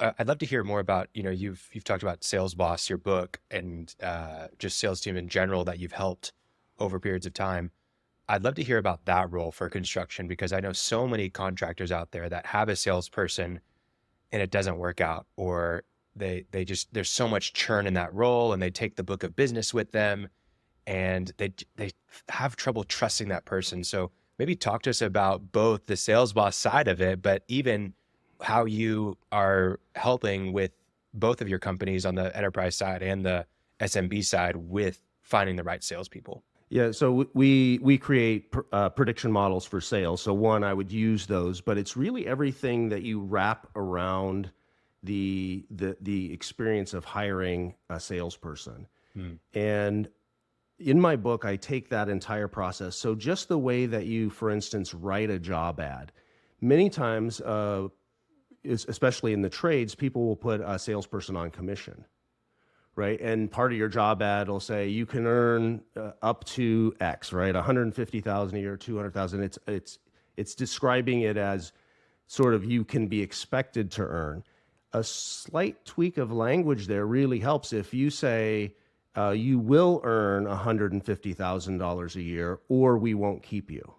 I'd love to hear more about, you've talked about Sales Boss, your book, and just sales team in general that you've helped over periods of time. I'd love to hear about that role for construction, because I know so many contractors out there that have a salesperson and it doesn't work out, or they just, there's so much churn in that role, and they take the book of business with them, and they have trouble trusting that person. So maybe talk to us about both the Sales Boss side of it, but even how you are helping with both of your companies on the enterprise side and the SMB side with finding the right salespeople. Yeah, so we create prediction models for sales. So one, I would use those, but it's really everything that you wrap around the experience of hiring a salesperson. And in my book, I take that entire process. So just the way that you, for instance, write a job ad, many times, especially in the trades, people will put a salesperson on commission. Right. And part of your job ad will say you can earn up to X, right? 150,000 a year, 200,000. It's describing it as sort of you can be expected to earn. A slight tweak of language there really helps. If you say you will earn $150,000 a year, or we won't keep you,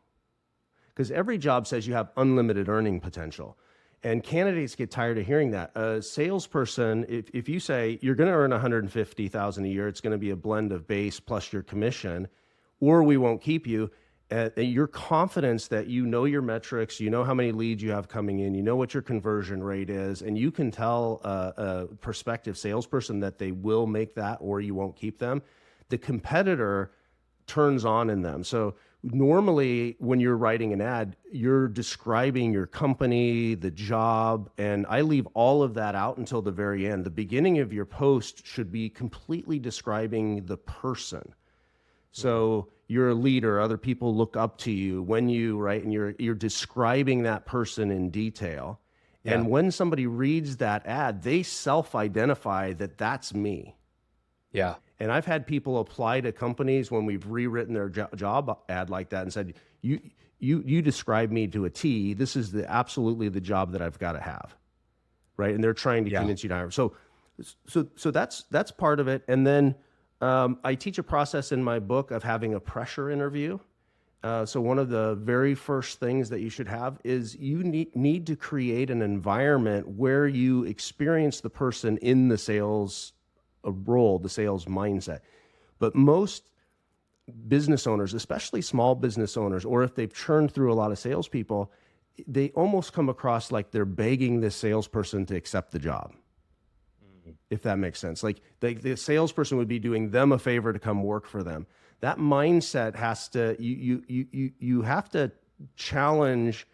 because every job says you have unlimited earning potential. And candidates get tired of hearing that. A salesperson, if you say you're going to earn $150,000 a year, it's going to be a blend of base plus your commission, or we won't keep you. Your confidence that you know your metrics, you know how many leads you have coming in, you know what your conversion rate is, and you can tell a prospective salesperson that they will make that or you won't keep them. The competitor turns on in them. So normally when you're writing an ad, you're describing your company, the job, and I leave all of that out until the very end. The beginning of your post should be completely describing the person. So you're a leader, other people look up to you when you write, and you're describing that person in detail. Yeah. And when somebody reads that ad, they self-identify that that's me. Yeah. And I've had people apply to companies when we've rewritten their job ad like that and said, you describe me to a T. This is absolutely the job that I've got to have, right? And they're trying to convince you to hire. So that's part of it. And then I teach a process in my book of having a pressure interview. So one of the very first things that you should have is you need to create an environment where you experience the person in the sales role, the sales mindset. But most business owners, especially small business owners, or if they've churned through a lot of salespeople, they almost come across like they're begging this salesperson to accept the job. If that makes sense. Like the salesperson would be doing them a favor to come work for them. That mindset has to, you have to challenge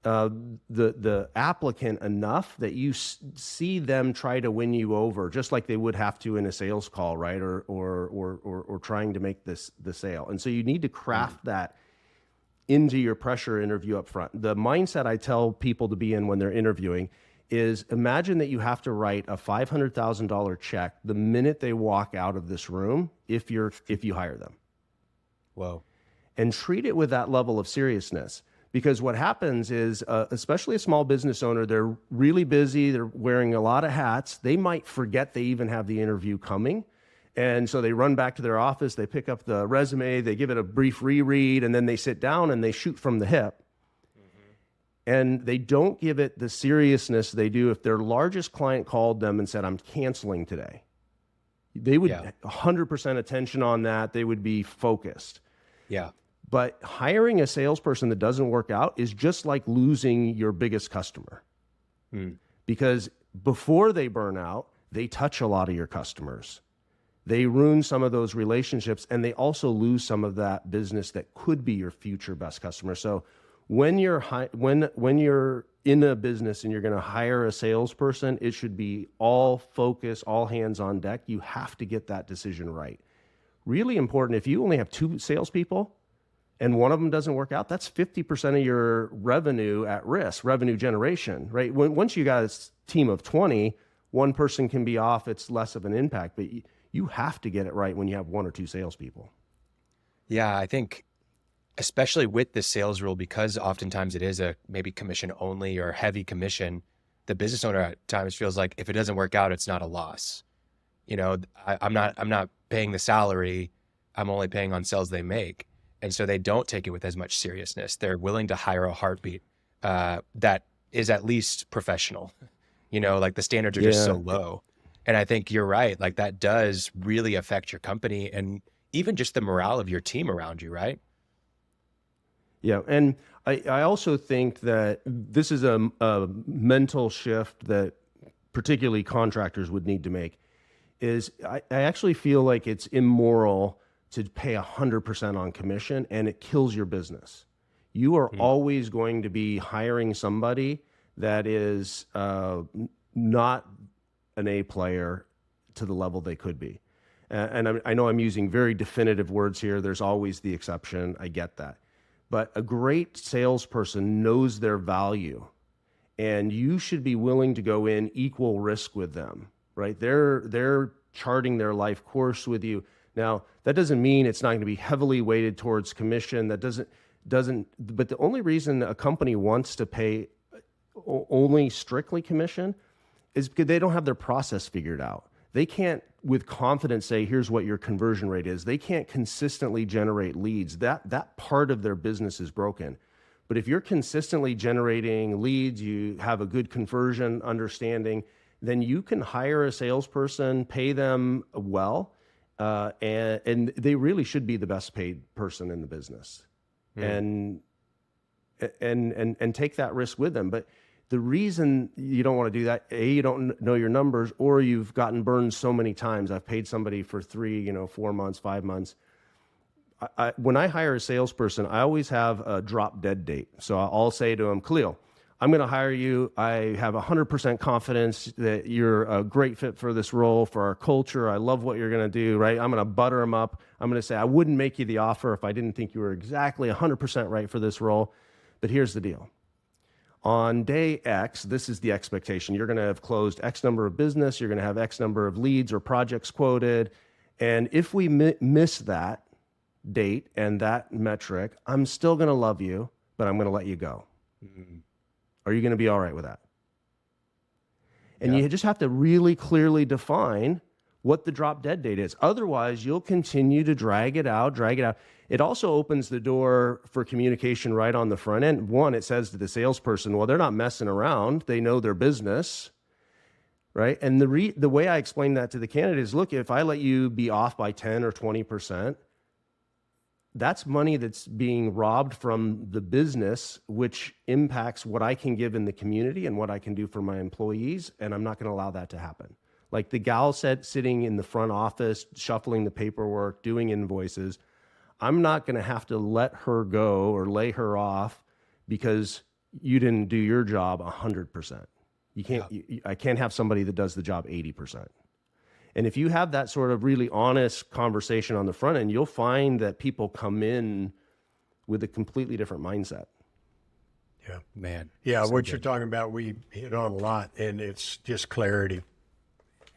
the applicant enough that you see them try to win you over, just like they would have to in a sales call, right? Or trying to make the sale. And so you need to craft that into your pressure interview up front. The mindset I tell people to be in when they're interviewing is, imagine that you have to write a $500,000 check the minute they walk out of this room if you hire them. Whoa. And treat it with that level of seriousness. Because what happens is, especially a small business owner, they're really busy, they're wearing a lot of hats, they might forget they even have the interview coming. And so they run back to their office, they pick up the resume, they give it a brief reread, and then they sit down and they shoot from the hip. And they don't give it the seriousness they do if their largest client called them and said, I'm canceling today. They would 100% attention on that. They would be focused. Yeah. But hiring a salesperson that doesn't work out is just like losing your biggest customer. Because before they burn out, they touch a lot of your customers. They ruin some of those relationships, and they also lose some of that business that could be your future best customer. So when you're when you're in a business and you're going to hire a salesperson, it should be all focus, all hands on deck. You have to get that decision right. Really important. If you only have 2 salespeople and one of them doesn't work out, that's 50% of your revenue at risk, revenue generation, right? Once you got a team of 20, one person can be off, it's less of an impact, but you have to get it right when you have 1 or 2 salespeople. Yeah, I think especially with the sales rule, because oftentimes it is a maybe commission only or heavy commission, the business owner at times feels like if it doesn't work out, it's not a loss. I'm not paying the salary. I'm only paying on sales they make. And so they don't take it with as much seriousness. They're willing to hire a heartbeat that is at least professional. Like the standards are just so low. And I think you're right. Like that does really affect your company and even just the morale of your team around you, right? Yeah. And I also think that this is a mental shift that particularly contractors would need to make is I actually feel like it's immoral to pay 100% on commission, and it kills your business. You are always going to be hiring somebody that is not an A player to the level they could be. And I know I'm using very definitive words here. There's always the exception. I get that. But a great salesperson knows their value, and you should be willing to go in equal risk with them, right? They're charting their life course with you. Now, that doesn't mean it's not going to be heavily weighted towards commission. That doesn't, but the only reason a company wants to pay only strictly commission is because they don't have their process figured out. They can't with confidence say, here's what your conversion rate is. They can't consistently generate leads. That part of their business is broken. But if you're consistently generating leads, you have a good conversion understanding, then you can hire a salesperson, pay them well, and they really should be the best paid person in the business. And take that risk with them. But the reason you don't want to do that, A, you don't know your numbers, or you've gotten burned so many times. I've paid somebody for 3, 4 months, 5 months. When I hire a salesperson, I always have a drop dead date. So I'll say to them, Khalil, I'm going to hire you. I have 100% confidence that you're a great fit for this role, for our culture. I love what you're going to do, right? I'm going to butter them up. I'm going to say, I wouldn't make you the offer if I didn't think you were exactly 100% right for this role. But here's the deal. On day X, this is the expectation. You're going to have closed X number of business. You're going to have X number of leads or projects quoted. And if we miss that date and that metric, I'm still going to love you, but I'm going to let you go. Mm-hmm. Are you going to be all right with that? And you just have to really clearly define what the drop dead date is. Otherwise, you'll continue to drag it out. It also opens the door for communication right on the front end. One, it says to the salesperson, well, they're not messing around. They know their business, right? And the way I explain that to the candidate is, look, if I let you be off by 10 or 20%, that's money that's being robbed from the business, which impacts what I can give in the community and what I can do for my employees. And I'm not going to allow that to happen. Like the gal said, sitting in the front office, shuffling the paperwork, doing invoices, I'm not going to have to let her go or lay her off because you didn't do your job 100%. You can't. I can't have somebody that does the job 80%. And if you have that sort of really honest conversation on the front end, you'll find that people come in with a completely different mindset. Yeah, man. Yeah, so what you're talking about, we hit on a lot, and it's just clarity.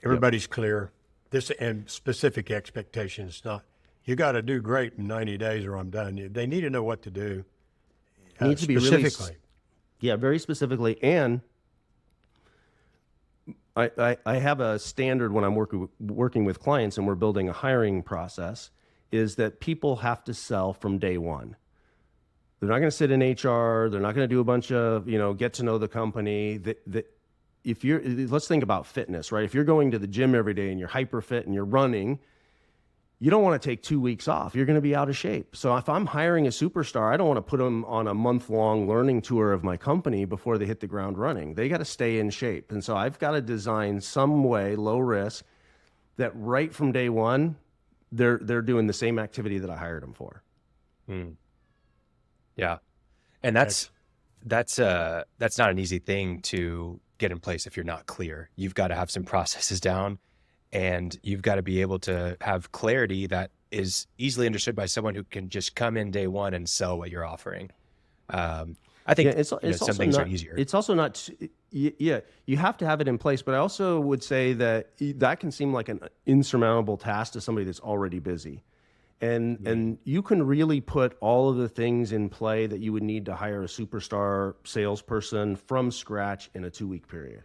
Everybody's clear. This and specific expectations. Not you got to do great in 90 days or I'm done. They need to know what to do. Needs to be specifically. Very specifically. And I have a standard when I'm working with clients and we're building a hiring process, is that people have to sell from day one. They're not going to sit in HR. They're not going to do a bunch of, get to know the company. Let's think about fitness, right? If you're going to the gym every day and you're hyper fit and you're running, you don't want to take 2 weeks off. You're going to be out of shape. So if I'm hiring a superstar, I don't want to put them on a month-long learning tour of my company before they hit the ground running. They got to stay in shape. And so I've got to design some way, low risk, that right from day one, they're doing the same activity that I hired them for. Yeah. And that's not an easy thing to get in place if you're not clear. You've got to have some processes down, and you've got to be able to have clarity that is easily understood by someone who can just come in day one and sell what you're offering. I think some things are easier. It's also not, you have to have it in place, but I also would say that can seem like an insurmountable task to somebody that's already busy. And you can really put all of the things in play that you would need to hire a superstar salesperson from scratch in a 2-week period.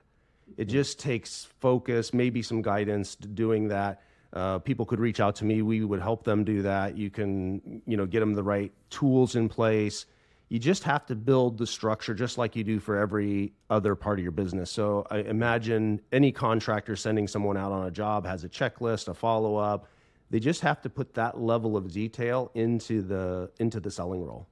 It just takes focus, maybe some guidance to doing that. People could reach out to me. We would help them do that. You can, get them the right tools in place. You just have to build the structure just like you do for every other part of your business. So I imagine any contractor sending someone out on a job has a checklist, a follow-up. They just have to put that level of detail into the selling role.